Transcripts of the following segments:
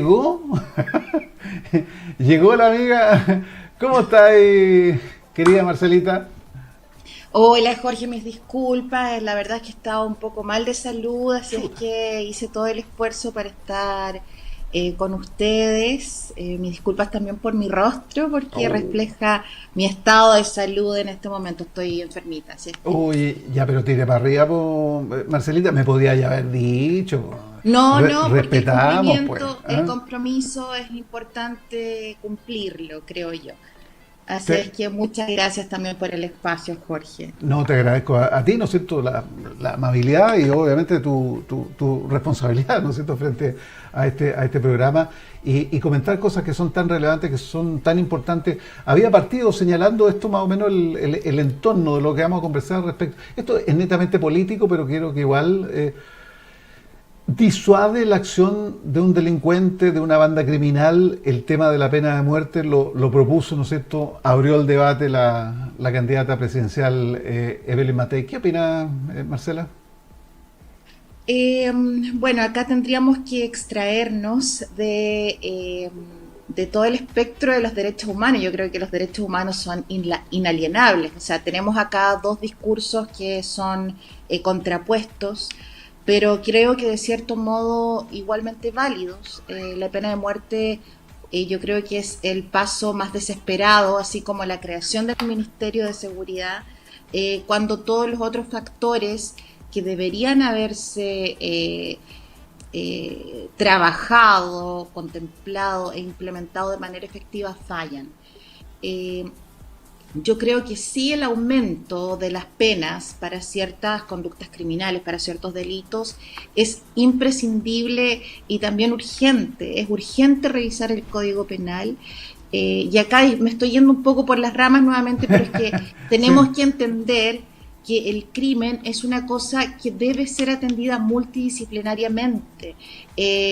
Llegó, llegó la amiga. ¿Cómo está ahí, querida Marcelita? Hola Jorge, mis disculpas, la verdad es que estaba un poco mal de salud, así es Chuta. que hice todo el esfuerzo para estar con ustedes. Mis disculpas también por mi rostro, porque Oh. refleja mi estado de salud en este momento. Estoy enfermita, así es que... Uy, ya, pero tire para arriba, Marcelita, me podía ya haber dicho, po. No, no, porque Respetamos, pues. el ¿Ah? compromiso es importante cumplirlo, creo yo. Así es Te- que muchas gracias también por el espacio, Jorge. no, te agradezco a ti, ¿no es cierto?, la amabilidad y obviamente tu responsabilidad, ¿no es cierto?, frente a este programa y comentar cosas que son tan relevantes, que son tan importantes. Había partido señalando esto más o menos el entorno de lo que vamos a conversar al respecto. Esto es netamente político, pero quiero que igual disuade la acción de un delincuente, de una banda criminal. El tema de la pena de muerte lo propuso, ¿no es cierto? Abrió el debate la candidata presidencial Evelyn Matei. ¿Qué opina, Marcela? Bueno, acá tendríamos que extraernos de todo el espectro de los derechos humanos. Yo creo que los derechos humanos son inalienables. O sea, tenemos acá dos discursos que son contrapuestos, pero creo que de cierto modo igualmente válidos. La pena de muerte yo creo que es el paso más desesperado, así como la creación del Ministerio de Seguridad, cuando todos los otros factores que deberían haberse trabajado, contemplado e implementado de manera efectiva fallan. Eh, yo creo que sí el aumento de las penas para ciertas conductas criminales, para ciertos delitos, es imprescindible y también urgente. Es urgente revisar el Código Penal. Y acá me estoy yendo un poco por las ramas nuevamente, pero es que Sí. tenemos que entender que el crimen es una cosa que debe ser atendida multidisciplinariamente.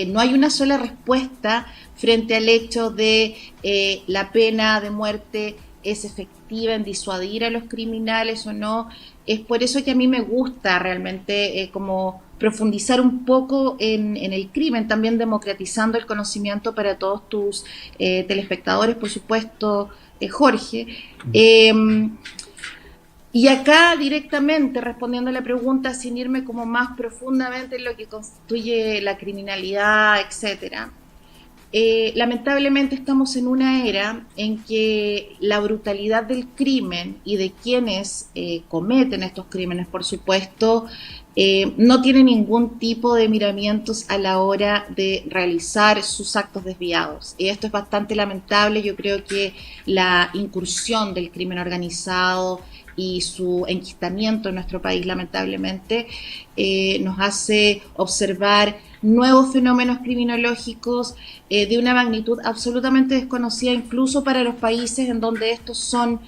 No hay una sola respuesta frente al hecho de la pena de muerte es efectiva en disuadir a los criminales o no. Es por eso que a mí me gusta realmente como profundizar un poco en el crimen, también democratizando el conocimiento para todos tus telespectadores, por supuesto, Jorge. Eh, y acá directamente respondiendo a la pregunta sin irme como más profundamente en lo que constituye la criminalidad, etcétera. Lamentablemente estamos en una era en que la brutalidad del crimen y de quienes cometen estos crímenes, por supuesto, no tiene ningún tipo de miramientos a la hora de realizar sus actos desviados. Y esto es bastante lamentable. Yo creo que la incursión del crimen organizado y su enquistamiento en nuestro país, lamentablemente, nos hace observar nuevos fenómenos criminológicos de una magnitud absolutamente desconocida incluso para los países en donde estos son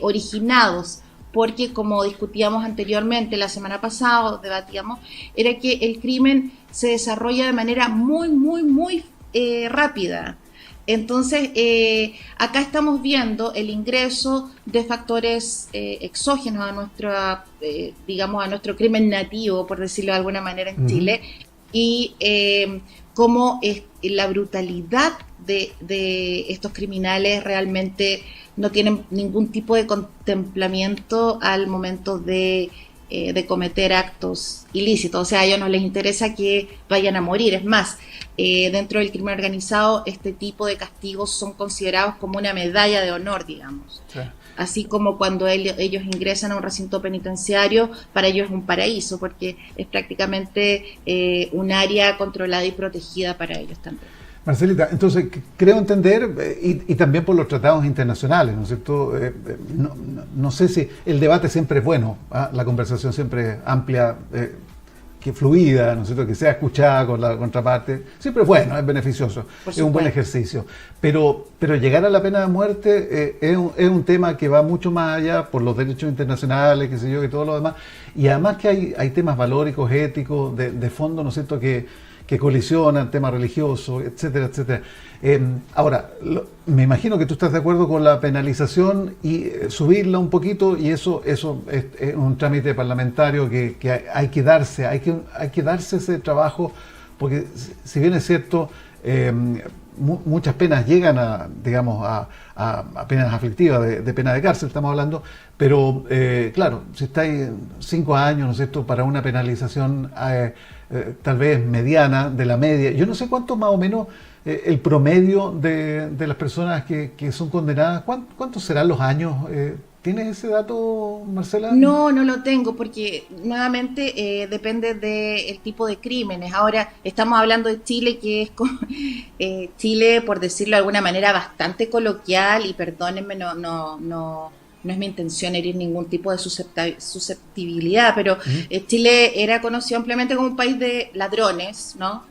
originados, porque como discutíamos anteriormente la semana pasada, debatíamos, era que el crimen se desarrolla de manera muy rápida. Entonces, acá estamos viendo el ingreso de factores exógenos a digamos, a nuestro crimen nativo, por decirlo de alguna manera, en Ujú. Chile, y cómo la brutalidad de estos criminales realmente no tienen ningún tipo de contemplamiento al momento de cometer actos ilícitos. O sea, a ellos no les interesa que vayan a morir. Es más, dentro del crimen organizado, este tipo de castigos son considerados como una medalla de honor, digamos. Sí. Así como cuando ellos ingresan a un recinto penitenciario, para ellos es un paraíso, porque es prácticamente un área controlada y protegida para ellos también. Marcelita, entonces creo entender, y también por los tratados internacionales, ¿no es cierto? No sé si el debate siempre es bueno, ¿ah? La conversación siempre es amplia, que fluida, ¿no es cierto? Que sea escuchada con la contraparte, siempre es bueno, es beneficioso, Por es un buen supuesto. ejercicio. Pero llegar a la pena de muerte es un tema que va mucho más allá por los derechos internacionales, qué sé yo, y todo lo demás. Y además que hay temas valóricos, éticos, de fondo, ¿no es cierto?, que colisionan, temas religiosos, etcétera, etcétera. Ahora, me imagino que tú estás de acuerdo con la penalización y subirla un poquito, y eso es un trámite parlamentario que hay que darse ese trabajo, porque si bien es cierto, muchas penas llegan a, digamos, a penas aflictivas, de pena de cárcel estamos hablando, pero claro, si estáis 5 años, ¿no es cierto?, para una penalización tal vez mediana, de la media, yo no sé cuánto más o menos el promedio de las personas que son condenadas, ¿cuántos serán los años? ¿Tienes ese dato, Marcela? No, no lo tengo porque nuevamente depende del tipo de crímenes. Ahora estamos hablando de Chile, que es Chile, por decirlo de alguna manera, bastante coloquial, y perdónenme, no es mi intención herir ningún tipo de susceptibilidad, pero Chile era conocido ampliamente como un país de ladrones, ¿no?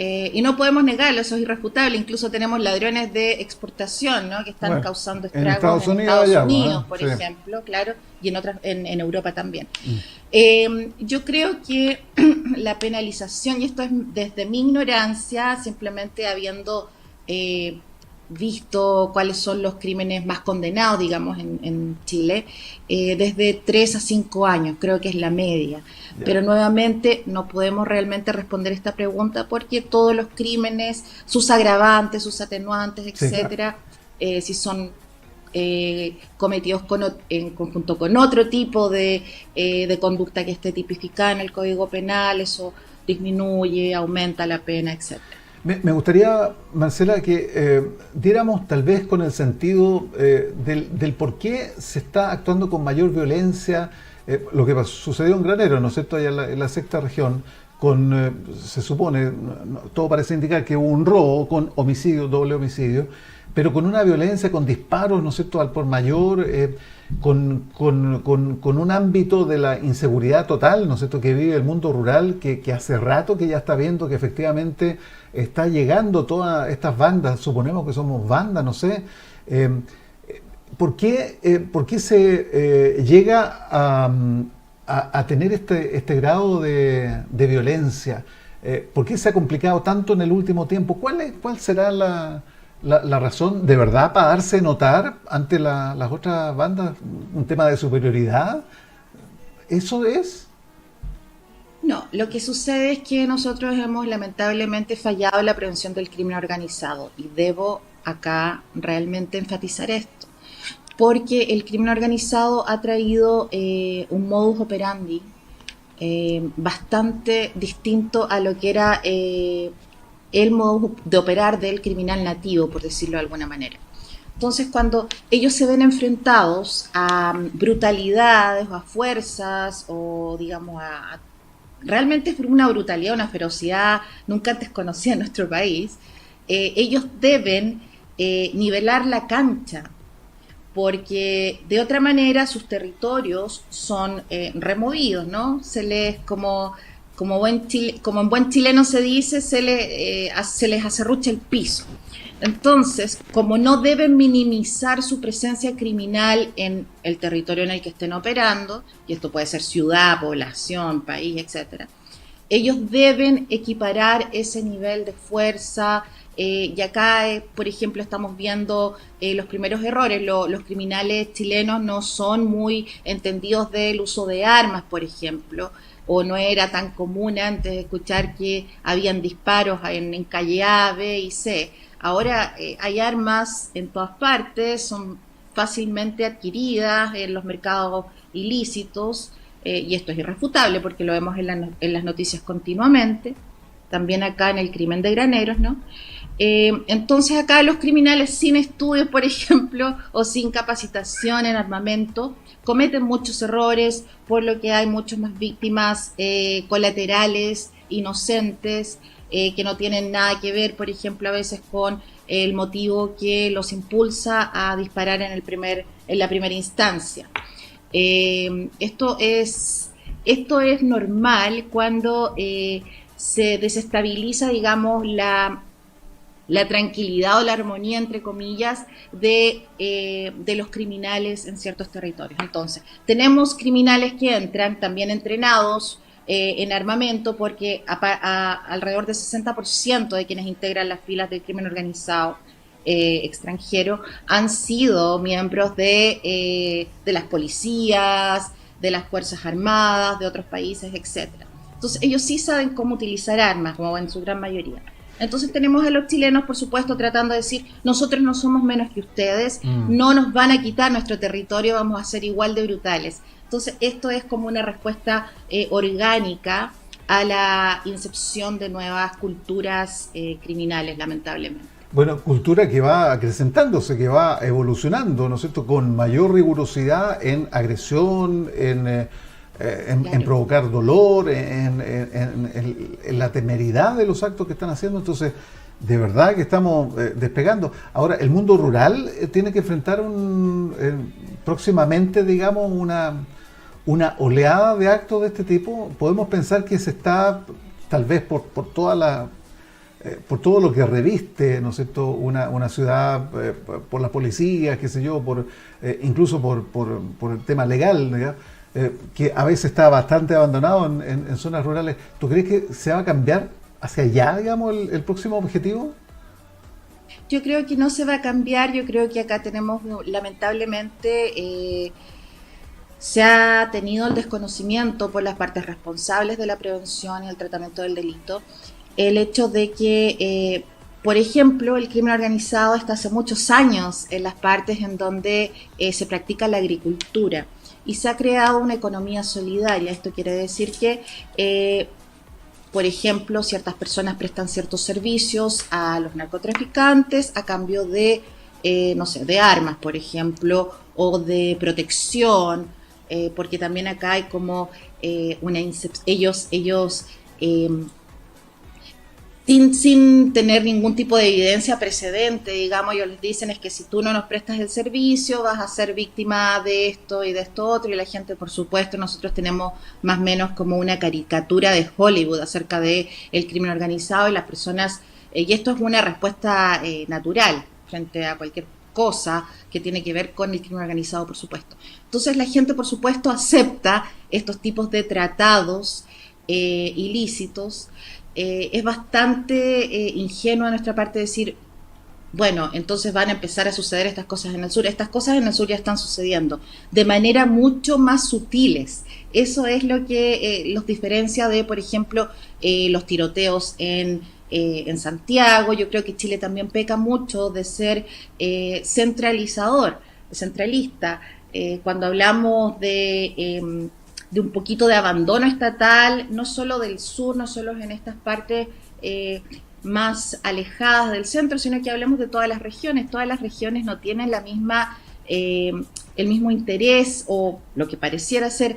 Y no podemos negarlo, eso es irrefutable. Incluso tenemos ladrones de exportación, ¿no?, que están causando estragos en Estados Unidos, por ejemplo, claro, y en otras, en Europa también. Yo creo que la penalización, y esto es desde mi ignorancia, simplemente habiendo visto cuáles son los crímenes más condenados, digamos, en Chile, desde 3 a 5 años, creo que es la media. Yeah. Pero nuevamente no podemos realmente responder esta pregunta porque todos los crímenes, sus agravantes, sus atenuantes, etcétera, si son cometidos en conjunto con otro tipo de conducta que esté tipificada en el Código Penal, eso disminuye, aumenta la pena, etcétera. Me gustaría, Marcela, que diéramos tal vez con el sentido del por qué se está actuando con mayor violencia, lo que sucedió en Granero, ¿no es cierto?, allá en la sexta región, se supone, todo parece indicar que hubo un robo con homicidio, doble homicidio, pero con una violencia, con disparos, ¿no es cierto?, al por mayor, con un ámbito de la inseguridad total, ¿no es cierto?, que vive el mundo rural, que hace rato que ya está viendo que efectivamente está llegando todas estas bandas, suponemos que somos bandas, no sé. ¿Por qué se llega a tener este grado de violencia? ¿Por qué se ha complicado tanto en el último tiempo? ¿Cuál será la razón de verdad para darse notar ante las otras bandas? ¿Un tema de superioridad? ¿Eso es? No, lo que sucede es que nosotros hemos lamentablemente fallado en la prevención del crimen organizado, y debo acá realmente enfatizar esto, porque el crimen organizado ha traído un modus operandi bastante distinto a lo que era el modo de operar del criminal nativo, por decirlo de alguna manera. Entonces, cuando ellos se ven enfrentados a brutalidades o a fuerzas, o digamos realmente es una brutalidad, una ferocidad nunca antes conocida en nuestro país, ellos deben nivelar la cancha, porque de otra manera sus territorios son removidos, ¿no? Se les, como en buen chileno se dice, se les acerrucha el piso. Entonces, como no deben minimizar su presencia criminal en el territorio en el que estén operando, y esto puede ser ciudad, población, país, etcétera, ellos deben equiparar ese nivel de fuerza. Y acá, por ejemplo, estamos viendo los primeros errores. Los criminales chilenos no son muy entendidos del uso de armas, por ejemplo, o no era tan común antes escuchar que habían disparos en calle A, B y C. Ahora hay armas en todas partes, son fácilmente adquiridas en los mercados ilícitos, y esto es irrefutable porque lo vemos en las noticias continuamente, también acá en el crimen de Graneros, ¿no? Entonces acá los criminales sin estudios, por ejemplo, o sin capacitación en armamento, cometen muchos errores, por lo que hay muchas más víctimas colaterales, inocentes, que no tienen nada que ver, por ejemplo, a veces con el motivo que los impulsa a disparar en la primera instancia. Esto es normal cuando se desestabiliza, digamos, la tranquilidad o la armonía, entre comillas, de los criminales en ciertos territorios. Entonces, tenemos criminales que entran también entrenados en armamento, porque alrededor del 60% de quienes integran las filas del crimen organizado extranjero han sido miembros de las policías, de las Fuerzas Armadas, de otros países, etc. Entonces, ellos sí saben cómo utilizar armas, como en su gran mayoría. Entonces tenemos a los chilenos, por supuesto, tratando de decir, nosotros no somos menos que ustedes, no nos van a quitar nuestro territorio, vamos a ser igual de brutales. Entonces esto es como una respuesta orgánica a la incepción de nuevas culturas criminales, lamentablemente. Bueno, cultura que va acrecentándose, que va evolucionando, ¿no es cierto?, con mayor rigurosidad en agresión, en provocar dolor, en la temeridad de los actos que están haciendo. Entonces, de verdad que estamos despegando. Ahora, el mundo rural tiene que enfrentar próximamente, digamos, una oleada de actos de este tipo. Podemos pensar que se está, tal vez por todo lo que reviste, ¿no es cierto?, una ciudad, por las policías, qué sé yo, incluso por el tema legal, ¿no?, que a veces está bastante abandonado en zonas rurales. ¿Tú crees que se va a cambiar hacia allá, digamos, el próximo objetivo? Yo creo que no se va a cambiar. Yo creo que acá tenemos, lamentablemente, se ha tenido el desconocimiento por las partes responsables de la prevención y el tratamiento del delito. El hecho de que, por ejemplo, el crimen organizado está hace muchos años en las partes en donde se practica la agricultura y se ha creado una economía solidaria. Esto quiere decir que, por ejemplo, ciertas personas prestan ciertos servicios a los narcotraficantes a cambio de, no sé, de armas, por ejemplo, o de protección, porque también acá hay como ellos sin tener ningún tipo de evidencia precedente, digamos, ellos les dicen es que si tú no nos prestas el servicio vas a ser víctima de esto y de esto otro, y la gente, por supuesto, nosotros tenemos más o menos como una caricatura de Hollywood acerca de el crimen organizado y las personas, y esto es una respuesta natural frente a cualquier cosa que tiene que ver con el crimen organizado, por supuesto. Entonces la gente, por supuesto, acepta estos tipos de tratados ilícitos. Es bastante ingenuo de nuestra parte decir, bueno, entonces van a empezar a suceder estas cosas en el sur. Estas cosas en el sur ya están sucediendo de manera mucho más sutiles. Eso es lo que los diferencia de, por ejemplo, los tiroteos en Santiago. Yo creo que Chile también peca mucho de ser centralista. Cuando hablamos de un poquito de abandono estatal, no solo del sur, no solo en estas partes más alejadas del centro, sino que hablemos de todas las regiones. Todas las regiones no tienen el mismo interés, o lo que pareciera ser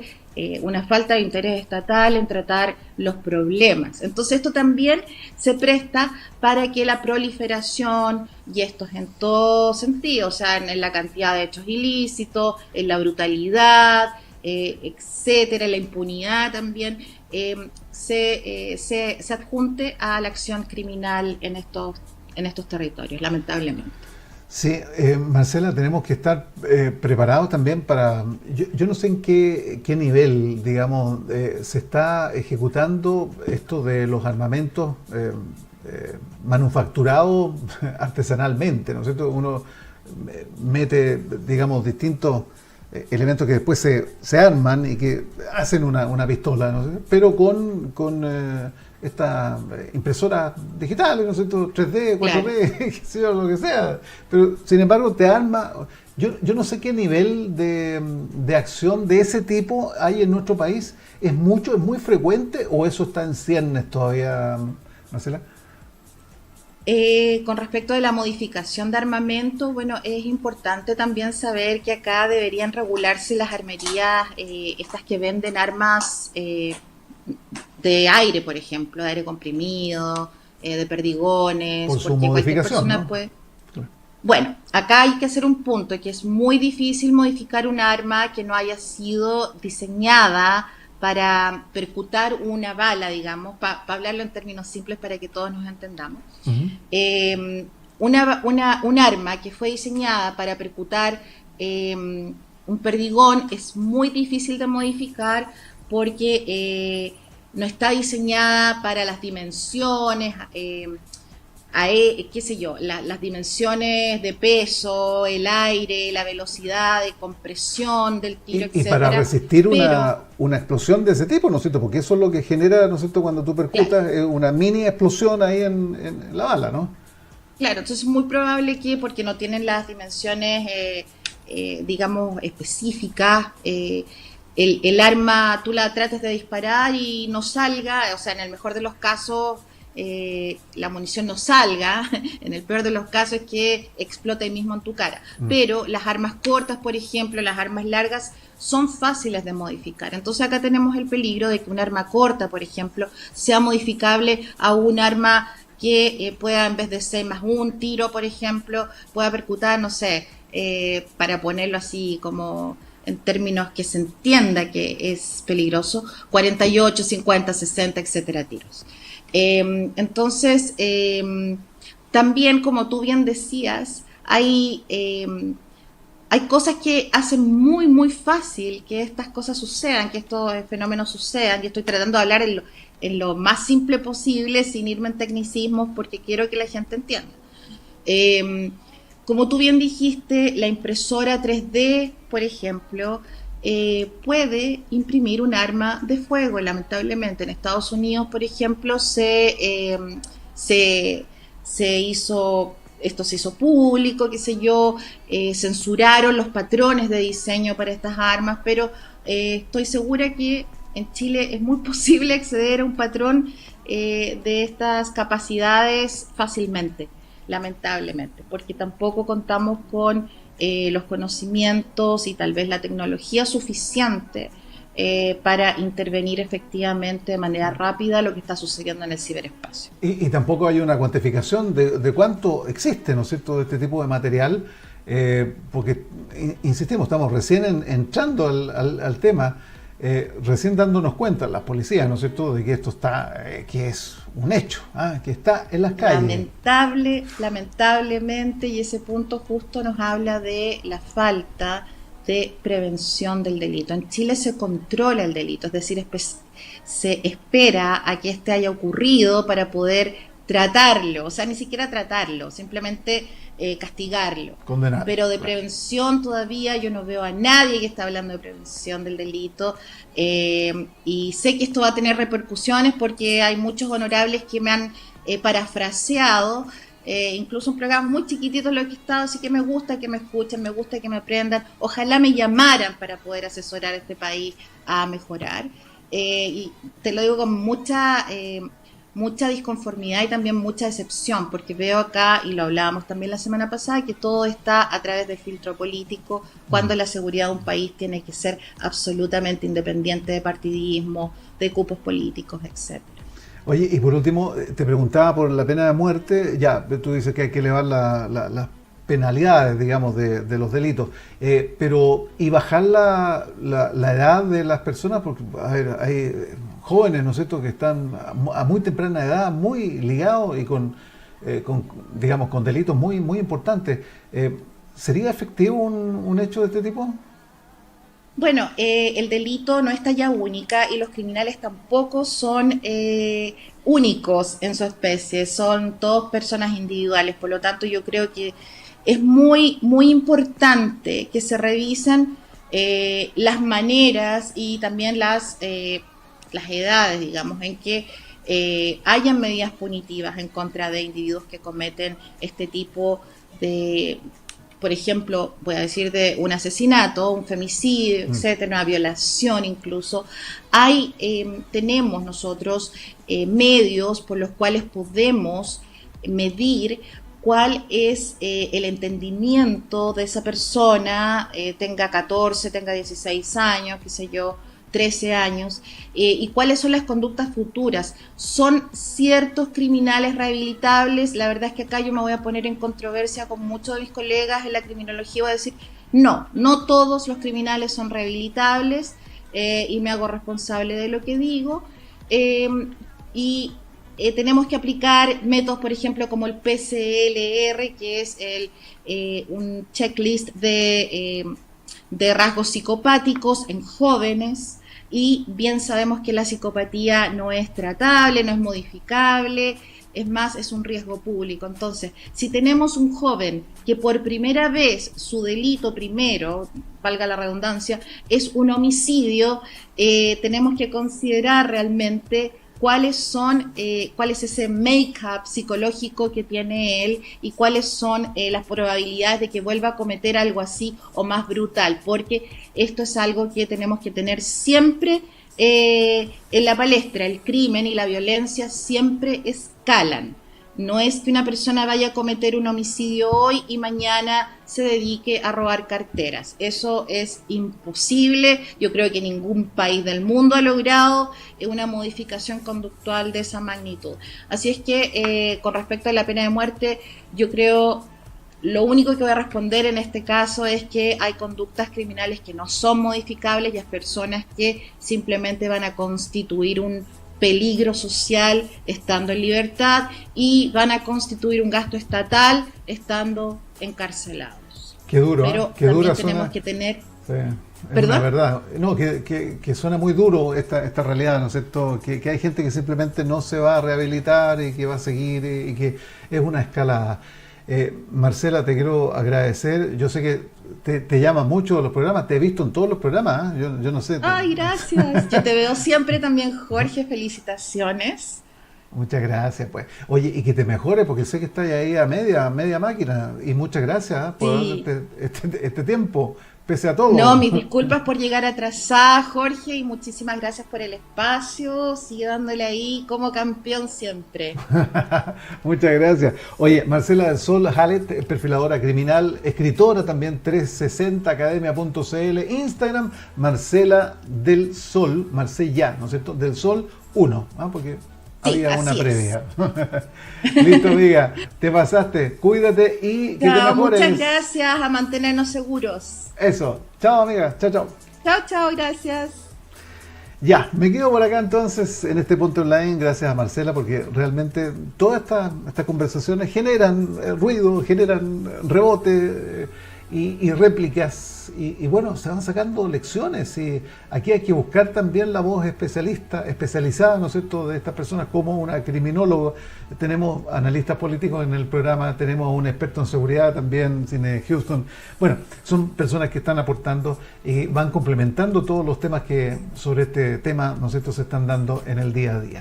una falta de interés estatal en tratar los problemas. Entonces esto también se presta para que la proliferación, y esto es en todo sentido, o sea, en la cantidad de hechos ilícitos, en la brutalidad, etcétera, la impunidad también, se adjunte a la acción criminal en estos territorios, lamentablemente. Sí, Marcela, tenemos que estar preparados también para... Yo no sé en qué nivel, digamos, se está ejecutando esto de los armamentos manufacturados artesanalmente, ¿no es cierto? Uno mete, digamos, distintos elementos que después se arman y que hacen una pistola, ¿no sé? Pero con esta impresora digital, ¿no es cierto? 3D, 4D, claro, qué sé yo, lo que sea. Pero sin embargo te arma. Yo no sé qué nivel de acción de ese tipo hay en nuestro país. ¿Es mucho, es muy frecuente o eso está en ciernes todavía, Marcela? Con respecto de la modificación de armamento, bueno, es importante también saber que acá deberían regularse las armerías, estas que venden armas de aire, por ejemplo, de aire comprimido, de perdigones, por su porque cualquier modificación, persona, ¿no?, puede... Bueno, acá hay que hacer un punto, que es muy difícil modificar un arma que no haya sido diseñada para percutar una bala, digamos, para hablarlo en términos simples para que todos nos entendamos. Uh-huh. Un arma que fue diseñada para percutar un perdigón es muy difícil de modificar porque no está diseñada para las dimensiones qué sé yo, las dimensiones de peso, el aire, la velocidad de compresión del tiro, Y para etcétera. resistir Pero, una explosión de ese tipo, ¿no es cierto? Porque eso es lo que genera, ¿no es cierto?, cuando tú claro, percutas una mini explosión ahí en la bala, ¿no? claro, entonces es muy probable que, porque no tienen las dimensiones, digamos, específicas, el arma tú la trates de disparar y no salga, o sea, en el mejor de los casos la munición no salga, en el peor de los casos es que explote ahí mismo en tu cara. Pero las armas cortas, por ejemplo, las armas largas, son fáciles de modificar. Entonces acá tenemos el peligro de que un arma corta, por ejemplo, sea modificable a un arma que pueda, en vez de ser más un tiro, por ejemplo, pueda percutar, no sé, para ponerlo así como en términos que se entienda que es peligroso, 48, 50, 60, etcétera, tiros. Entonces, también, como tú bien decías, hay cosas que hacen muy, muy fácil que estas cosas sucedan, que estos fenómenos sucedan, y estoy tratando de hablar en lo más simple posible, sin irme en tecnicismos, porque quiero que la gente entienda. Como tú bien dijiste, la impresora 3D, por ejemplo, puede imprimir un arma de fuego. Lamentablemente, en Estados Unidos, por ejemplo, se hizo, esto se hizo público, qué sé yo, censuraron los patrones de diseño para estas armas, pero estoy segura que en Chile es muy posible acceder a un patrón de estas capacidades fácilmente, lamentablemente, porque tampoco contamos con los conocimientos y tal vez la tecnología suficiente para intervenir efectivamente de manera rápida lo que está sucediendo en el ciberespacio. Y tampoco hay una cuantificación de cuánto existe, ¿no es cierto?, de este tipo de material, porque, insistimos, estamos recién entrando al tema, recién dándonos cuenta, las policías, ¿no es cierto?, de que esto está, que es un hecho, que está en las calles. Lamentablemente, y ese punto justo nos habla de la falta de prevención del delito. En Chile se controla el delito, es decir, se espera a que este haya ocurrido para poder tratarlo, o sea, ni siquiera tratarlo, simplemente castigarlo. Condenar. Pero de prevención todavía yo no veo a nadie que está hablando de prevención del delito, y sé que esto va a tener repercusiones porque hay muchos honorables que me han parafraseado, incluso un programa muy chiquitito lo que he estado, así que me gusta que me escuchen, me gusta que me aprendan, ojalá me llamaran para poder asesorar a este país a mejorar, y te lo digo con mucha disconformidad y también mucha decepción, porque veo acá, y lo hablábamos también la semana pasada, que todo está a través del filtro político, cuando la seguridad de un país tiene que ser absolutamente independiente de partidismo, de cupos políticos, etcétera. Oye, y por último, te preguntaba por la pena de muerte. Ya, tú dices que hay que elevar las penalidades, digamos, de los delitos, pero ¿y bajar la edad de las personas? Porque, a ver, hay jóvenes, ¿no es cierto?, que están a muy temprana edad, muy ligados y digamos, con delitos muy, muy importantes. ¿Sería efectivo un hecho de este tipo? Bueno, el delito no es talla única y los criminales tampoco son únicos en su especie, son todos personas individuales, por lo tanto yo creo que es muy, muy importante que se revisen las maneras y también las edades, digamos, en que hayan medidas punitivas en contra de individuos que cometen este tipo de, por ejemplo, voy a decir, de un asesinato, un femicidio, etcétera, una violación incluso. Tenemos nosotros medios por los cuales podemos medir cuál es el entendimiento de esa persona, tenga 14, tenga 16 años, qué sé yo, 13 años, y cuáles son las conductas futuras. ¿Son ciertos criminales rehabilitables? La verdad es que acá yo me voy a poner en controversia con muchos de mis colegas en la criminología, voy a decir, no todos los criminales son rehabilitables, y me hago responsable de lo que digo, y tenemos que aplicar métodos, por ejemplo, como el PCLR, que es un checklist de rasgos psicopáticos en jóvenes, y bien sabemos que la psicopatía no es tratable, no es modificable, es más, es un riesgo público. Entonces, si tenemos un joven que por primera vez su delito primero, valga la redundancia, es un homicidio, tenemos que considerar realmente cuál es ese make-up psicológico que tiene él y cuáles son las probabilidades de que vuelva a cometer algo así o más brutal, porque esto es algo que tenemos que tener siempre en la palestra. El crimen y la violencia siempre escalan. No es que una persona vaya a cometer un homicidio hoy y mañana se dedique a robar carteras. Eso es imposible. Yo creo que ningún país del mundo ha logrado una modificación conductual de esa magnitud. Así es que con respecto a la pena de muerte, yo creo lo único que voy a responder en este caso es que hay conductas criminales que no son modificables y hay personas que simplemente van a constituir un peligro social estando en libertad y van a constituir un gasto estatal estando encarcelados. Qué duro, pero qué también dura tenemos suena. que tener... Sí, ¿Perdón? la verdad. No, que suena muy duro esta realidad, ¿no es cierto? Que hay gente que simplemente no se va a rehabilitar y que va a seguir y que es una escalada. Marcela, te quiero agradecer. Yo sé que te llaman mucho los programas, te he visto en todos los programas, ¿eh? Yo no sé. Ay, gracias. Yo te veo siempre también, Jorge. Felicitaciones. Muchas gracias, pues. Oye, y que te mejore, porque sé que estás ahí a media máquina. Y muchas gracias, ¿eh? Por Sí. darte este tiempo, pese a todo. No, mis disculpas por llegar atrasada, Jorge, y muchísimas gracias por el espacio. Sigue dándole ahí como campeón siempre. Muchas gracias. Oye, Marcela del Sol Halet, perfiladora criminal, escritora también, 360academia.cl, Instagram, Marcela del Sol, Marsella, ¿no es cierto? Del Sol 1, ¿ah? Porque Sí, había una así previa. Listo, amiga, te pasaste, cuídate y que te Chao, mejores. muchas gracias, a mantenernos seguros. Eso, chao, amiga, chao, chao. Chao, chao, gracias. Ya, me quedo por acá entonces en este punto online, gracias a Marcela, porque realmente todas estas conversaciones generan ruido, generan rebote y réplicas, y bueno, se van sacando lecciones, y aquí hay que buscar también la voz especializada, ¿no es cierto?, de estas personas, como una criminóloga. Tenemos analistas políticos en el programa, tenemos un experto en seguridad también, Cine Houston. Bueno, son personas que están aportando y van complementando todos los temas que sobre este tema, ¿no es cierto?, se están dando en el día a día.